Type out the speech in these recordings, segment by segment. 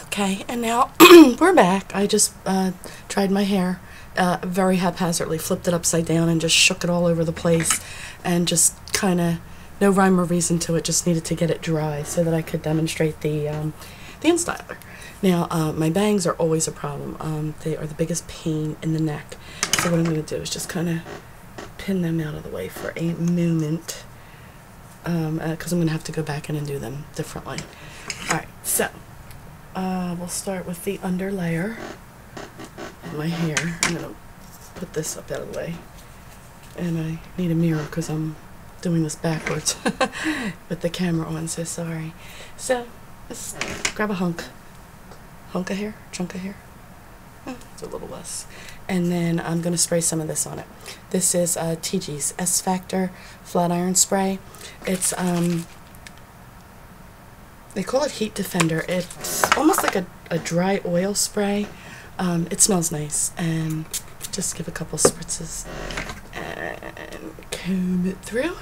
Okay, and now we're back. I just tried my hair very haphazardly, flipped it upside down and just shook it all over the place, and just kind of, no rhyme or reason to it, just needed to get it dry so that I could demonstrate the Instyler. Now, my bangs are always a problem. They are the biggest pain in the neck. So what I'm going to do is just kind of pin them out of the way for a moment, because I'm going to have to go back in and do them differently. Alright, so we'll start with the under layer of my hair. I'm going to put this up out of the way. And I need a mirror because I'm doing this backwards with the camera on, so sorry. So, let's grab a hunk of hair, chunk of hair. It's a little less. And then I'm going to spray some of this on it. This is Tigi's S Factor Flat Iron Spray. It's, they call it Heat Defender. It's almost like a dry oil spray. It smells nice. And just give a couple spritzes and comb it through.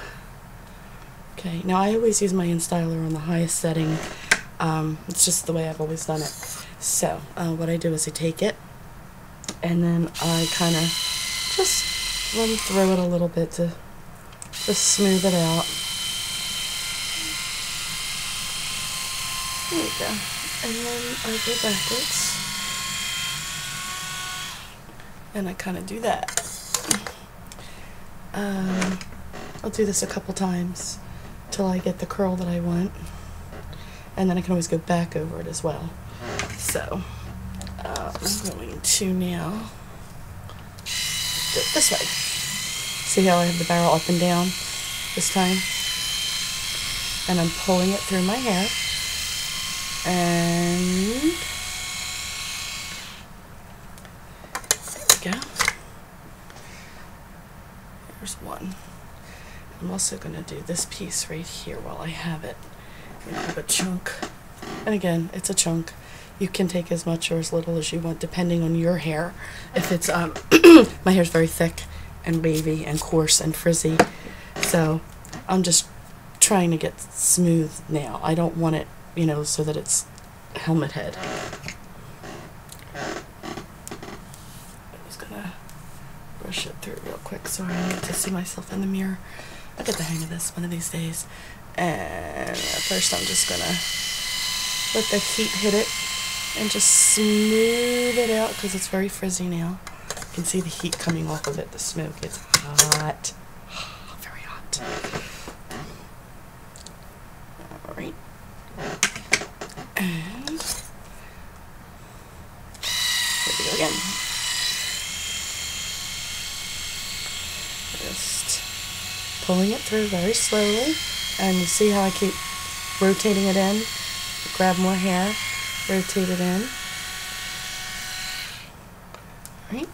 Okay, now I always use my Instyler on the highest setting. It's just the way I've always done it. So, what I do is I take it, and then I kind of just run through it a little bit to just smooth it out. There we go. And then I go backwards, and I kind of do that. I'll do this a couple times till I get the curl that I want, and then I can always go back over it as well. So, I'm going to now do it this way. See how I have the barrel up and down this time? And I'm pulling it through my hair. And there we go. There's one. I'm also going to do this piece right here while I have it. I'm going to have a chunk. And again, it's a chunk. You can take as much or as little as you want, depending on your hair. If it's, my hair's very thick and wavy and coarse and frizzy. So, I'm just trying to get smooth now. I don't want it, you know, so that it's helmet head. I'm just gonna brush it through real quick. Sorry, I need to see myself in the mirror. I'll get the hang of this one of these days. And first I'm just gonna let the heat hit it and just smooth it out because it's very frizzy now. You can see the heat coming off of it, the smoke. It's hot. Very hot. Alright. And here we go again. Just pulling it through very slowly. And you see how I keep rotating it in? Grab more hair, rotate it in. Right.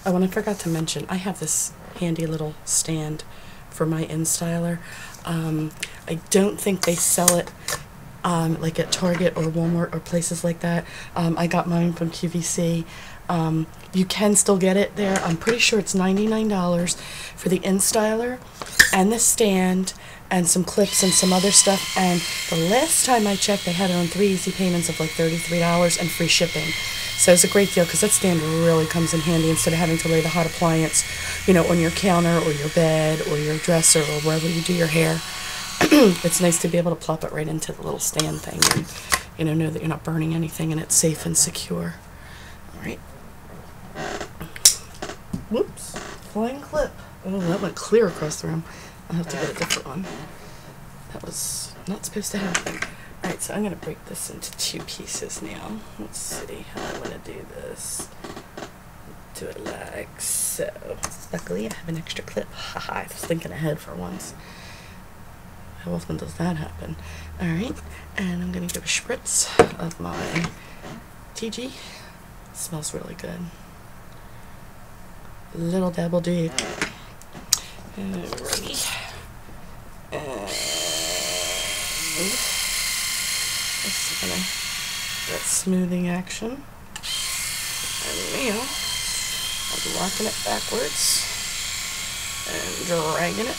Oh, and I forgot to mention, I have this handy little stand for my Instyler. I don't think they sell it like at Target or Walmart or places like that. I got mine from QVC. You can still get it there. I'm pretty sure it's $99 for the Instyler and the stand and some clips and some other stuff. And the last time I checked, they had it on 3 easy payments of like $33 and free shipping. So it's a great deal because that stand really comes in handy instead of having to lay the hot appliance, you know, on your counter or your bed or your dresser or wherever you do your hair. It's nice to be able to plop it right into the little stand thing and, you know that you're not burning anything and it's safe and secure. Alright. Whoops. Flying clip. Oh, that went clear across the room. I'll have to get a different one. That was not supposed to happen. Alright, so I'm going to break this into 2 pieces now. Let's see how I want to do this. Do it like so. Luckily, I have an extra clip. Haha, I was thinking ahead for once. How often does that happen? Alright, and I'm going to give a spritz of my Tigi. Smells really good. Little dabble deep. Alrighty. And just gonna that smoothing action. And now I'll be rocking it backwards and dragging it.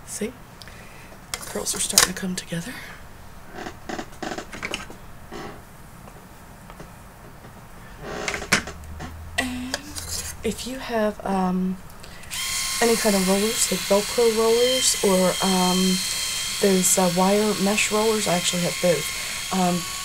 See? Curls are starting to come together. if you have any kind of rollers, like Velcro rollers, or those wire mesh rollers, I actually have both.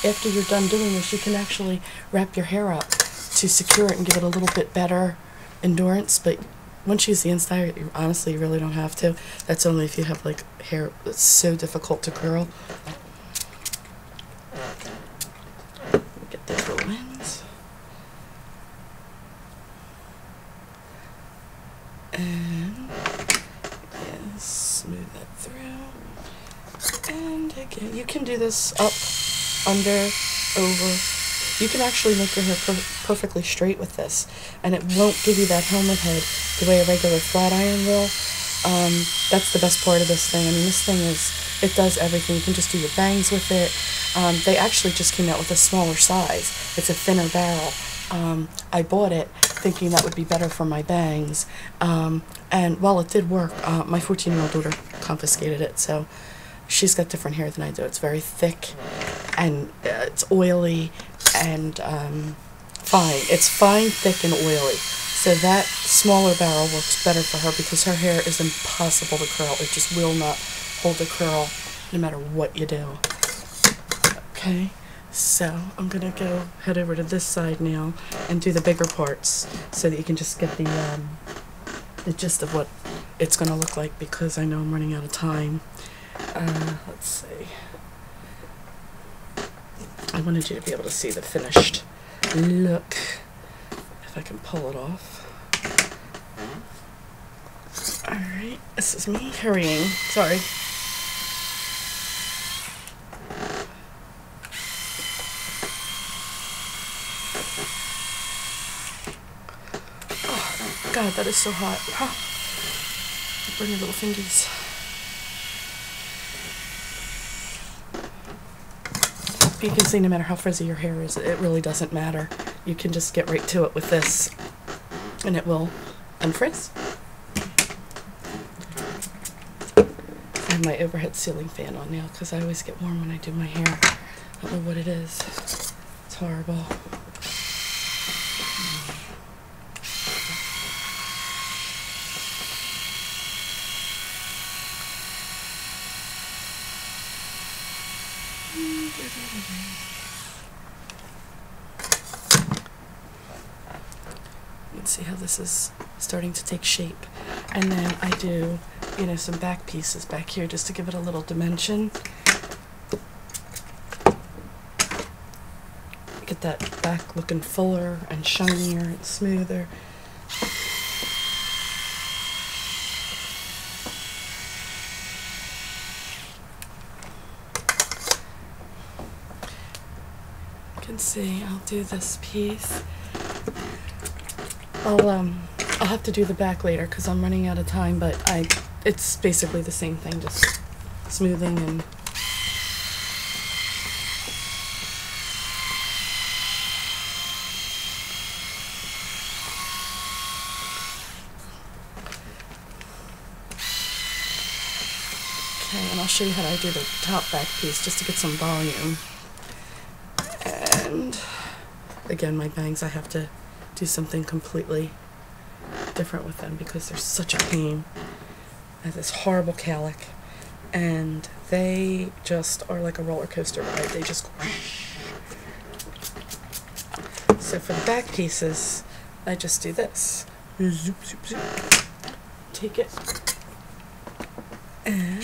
After you're done doing this, you can actually wrap your hair up to secure it and give it a little bit better endurance, but once you use the Instyler, honestly, you really don't have to. That's only if you have like hair that's so difficult to curl. Get these little ends. And yeah, smooth that through. And again, you can do this up, under, over. You can actually make your hair perfectly straight with this, and it won't give you that helmet head the way a regular flat iron will. That's the best part of this thing. I mean, this thing it does everything. You can just do your bangs with it. They actually just came out with a smaller size. It's a thinner barrel. I bought it thinking that would be better for my bangs, and while it did work, my 14-year-old daughter confiscated it, so she's got different hair than I do. It's very thick, and it's oily, and fine. It's fine, thick, and oily. So that smaller barrel works better for her because her hair is impossible to curl. It just will not hold a curl no matter what you do. Okay, so I'm going to head over to this side now and do the bigger parts so that you can just get the gist of what it's going to look like, because I know I'm running out of time. Let's see. I wanted you to be able to see the finished look, if I can pull it off. Alright, this is me hurrying. Sorry. Oh, God, that is so hot. Oh, burn your little fingies. You can see no matter how frizzy your hair is, it really doesn't matter. You can just get right to it with this, and it will unfrizz. I have my overhead ceiling fan on now because I always get warm when I do my hair. I don't know what it is. It's horrible. You can see how this is starting to take shape, and then I do, you know, some back pieces back here just to give it a little dimension. Get that back looking fuller and shinier and smoother. You can see I'll do this piece. I'll have to do the back later because I'm running out of time, but it's basically the same thing, just smoothing and okay, and I'll show you how I do the top back piece just to get some volume. And again, my bangs, I have to do something completely different with them because they're such a pain. I have this horrible calic, and they just are like a roller coaster ride. They just so for the back pieces, I just do this. Zoop, zoop, zoop. Take it and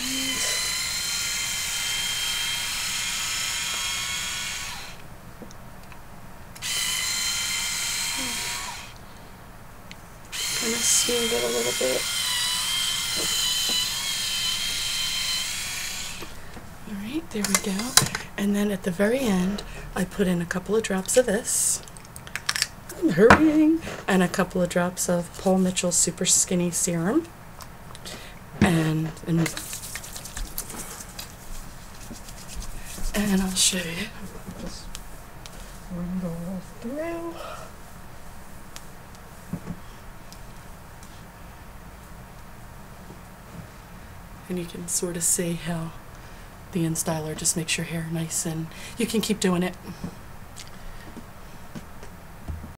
kind of smooth it a little bit. Alright, there we go. And then at the very end, I put in a couple of drops of this. I'm hurrying. And a couple of drops of Mitchell Super Skinny Serum. And I'll show you. Just run it all through. And you can sort of see how the Instyler just makes your hair nice, and you can keep doing it.